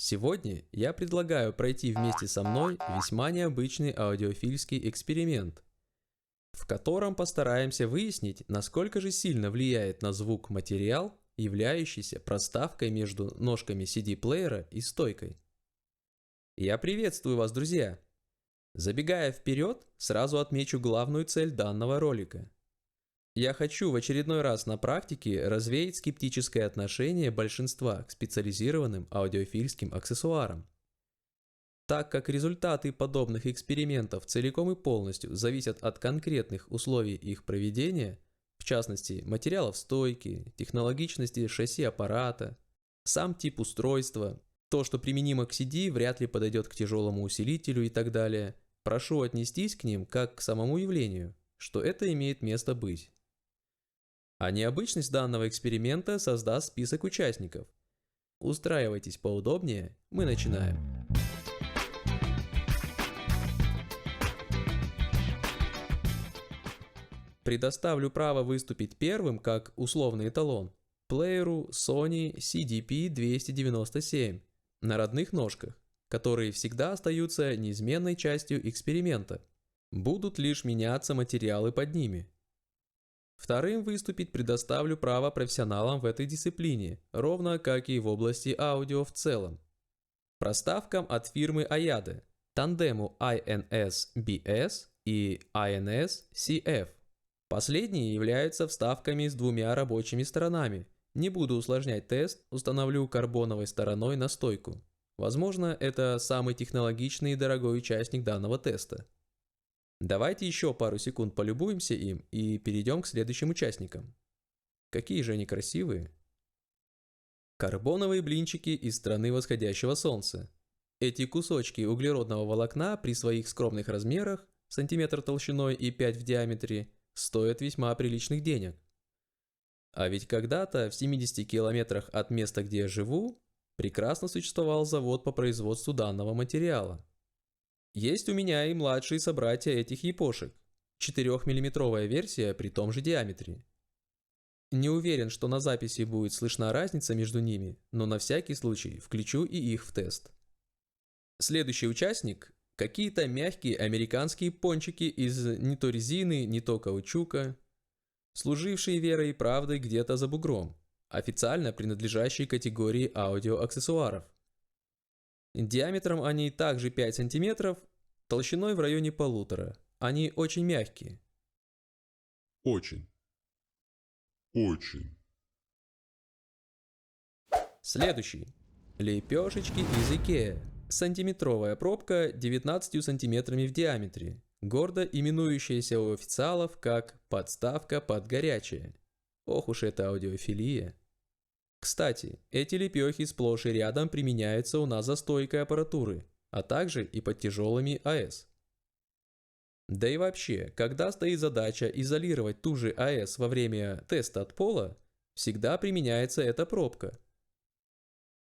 Сегодня я предлагаю пройти вместе со мной весьма необычный аудиофильский эксперимент, в котором постараемся выяснить, насколько же сильно влияет на звук материал, являющийся проставкой между ножками CD-плеера и стойкой. Я приветствую вас, друзья! Забегая вперед, сразу отмечу главную цель данного ролика. Я хочу в очередной раз на практике развеять скептическое отношение большинства к специализированным аудиофильским аксессуарам. Так как результаты подобных экспериментов целиком и полностью зависят от конкретных условий их проведения, в частности материалов стойки, технологичности шасси аппарата, сам тип устройства, то, что применимо к CD, вряд ли подойдет к тяжелому усилителю и так далее, прошу отнестись к ним как к самому явлению, что это имеет место быть. А необычность данного эксперимента создаст список участников. Устраивайтесь поудобнее, мы начинаем. Предоставлю право выступить первым как условный эталон плееру Sony CDP-297 на родных ножках, которые всегда остаются неизменной частью эксперимента. Будут лишь меняться материалы под ними. Вторым выступить предоставлю право профессионалам в этой дисциплине, ровно как и в области аудио в целом. Проставкам от фирмы Ayade, тандему INS-BS и INS-CF. Последние являются вставками с двумя рабочими сторонами. Не буду усложнять тест, установлю карбоновой стороной на стойку. Возможно, это самый технологичный и дорогой участник данного теста. Давайте еще пару секунд полюбуемся им и перейдем к следующим участникам. Какие же они красивые. Карбоновые блинчики из страны восходящего солнца. Эти кусочки углеродного волокна при своих скромных размерах, сантиметр толщиной и 5 в диаметре, стоят весьма приличных денег. А ведь когда-то в 70 километрах от места, где я живу, прекрасно существовал завод по производству данного материала. Есть у меня и младшие собратья этих япошек, 4-миллиметровая версия при том же диаметре. Не уверен, что на записи будет слышна разница между ними, но на всякий случай включу и их в тест. Следующий участник – какие-то мягкие американские пончики из не то резины, не то каучука, служившие верой и правдой где-то за бугром, официально принадлежащие категории аудиоаксессуаров. Диаметром они также 5 см, толщиной в районе 1,5. Они очень мягкие. Очень. Следующий. Лепешечки из IKEA. Сантиметровая пробка 19 сантиметрами в диаметре, гордо именующаяся у официалов как подставка под горячее. Ох уж эта аудиофилия. Кстати, эти лепехи сплошь и рядом применяются у нас за стойкой аппаратуры, а также и под тяжелыми АЭС. Да и вообще, когда стоит задача изолировать ту же АЭС во время теста от пола, всегда применяется эта пробка.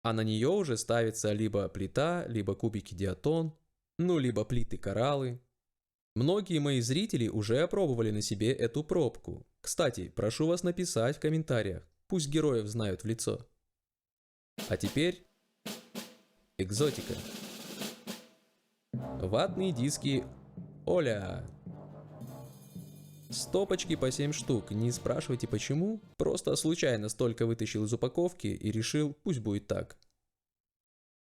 А на нее уже ставится либо плита, либо кубики диатон, либо плиты кораллы. Многие мои зрители уже опробовали на себе эту пробку. Кстати, прошу вас написать в комментариях. Пусть героев знают в лицо. А теперь экзотика. Ватные диски Оля. Стопочки по 7 штук. Не спрашивайте почему. Просто случайно столько вытащил из упаковки и решил, пусть будет так.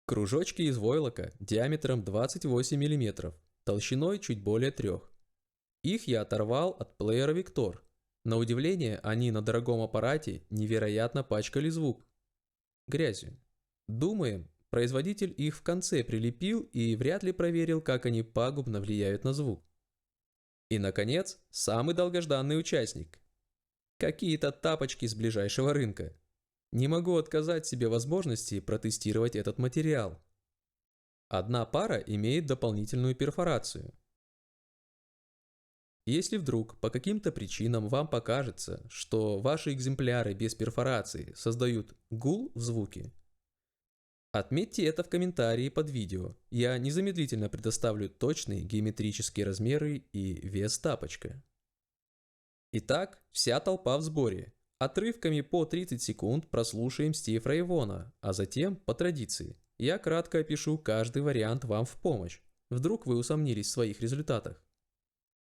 Кружочки из войлока диаметром 28 мм, толщиной чуть более 3. Их я оторвал от плеера Victor. На удивление, они на дорогом аппарате невероятно пачкали звук грязью. Думаем, производитель их в конце прилепил и вряд ли проверил, как они пагубно влияют на звук. И, наконец, самый долгожданный участник. Какие-то тапочки с ближайшего рынка. Не могу отказать себе возможности протестировать этот материал. Одна пара имеет дополнительную перфорацию. Если вдруг по каким-то причинам вам покажется, что ваши экземпляры без перфорации создают гул в звуке, отметьте это в комментарии под видео. Я незамедлительно предоставлю точные геометрические размеры и вес тапочка. Итак, вся толпа в сборе. Отрывками по 30 секунд прослушаем Стив Рэй Вона, а затем, по традиции, Я кратко опишу каждый вариант вам в помощь. Вдруг вы усомнились в своих результатах.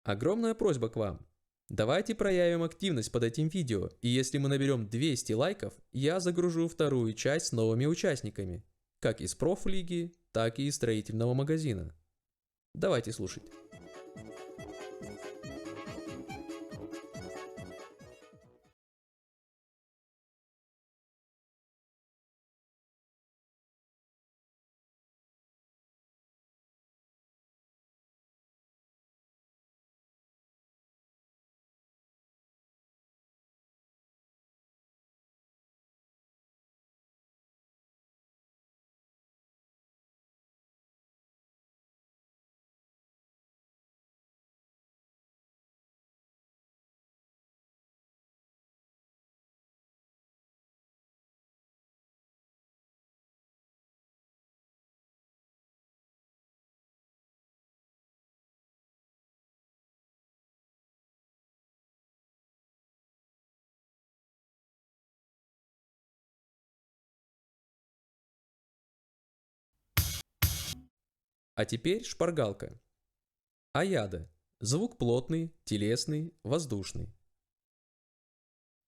Огромная просьба к вам. Давайте проявим активность под этим видео, и если мы наберем 200 лайков, я загружу вторую часть с новыми участниками, как из профлиги, так и из строительного магазина. Давайте слушать. А теперь шпаргалка. Аяда. Звук плотный, телесный, воздушный.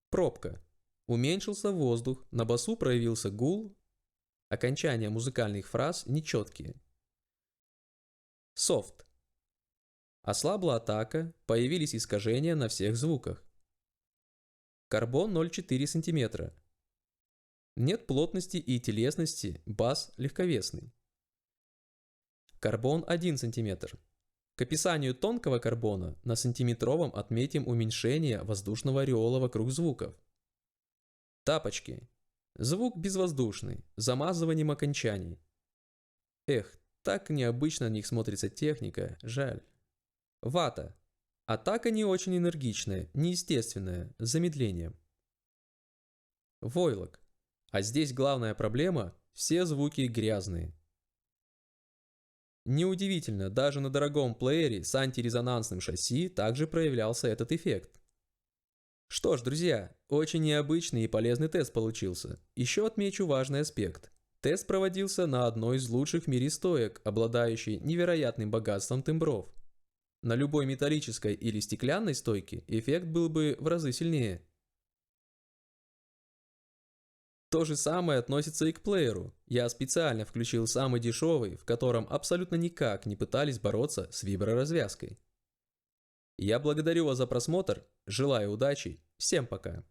Пробка. Уменьшился воздух, на басу проявился гул, окончания музыкальных фраз нечеткие. Софт. Ослабла атака, появились искажения на всех звуках. Карбон 0,4 см. Нет плотности и телесности, бас легковесный. Карбон 1 см. К описанию тонкого карбона на сантиметровом отметим уменьшение воздушного ореола вокруг звуков. Тапочки. Звук безвоздушный, замазыванием окончаний. Эх, так необычно на них смотрится техника, жаль. Вата. Атака не очень энергичная, неестественная, с замедлением. Войлок. А здесь главная проблема – все звуки грязные. Неудивительно, даже на дорогом плеере с антирезонансным шасси также проявлялся этот эффект. Что ж, друзья, очень необычный и полезный тест получился. Еще отмечу важный аспект. Тест проводился на одной из лучших в мире стоек, обладающей невероятным богатством тембров. На любой металлической или стеклянной стойке эффект был бы в разы сильнее. То же самое относится и к плееру. Я специально включил самый дешевый, в котором абсолютно никак не пытались бороться с виброразвязкой. Я благодарю вас за просмотр, желаю удачи, всем пока.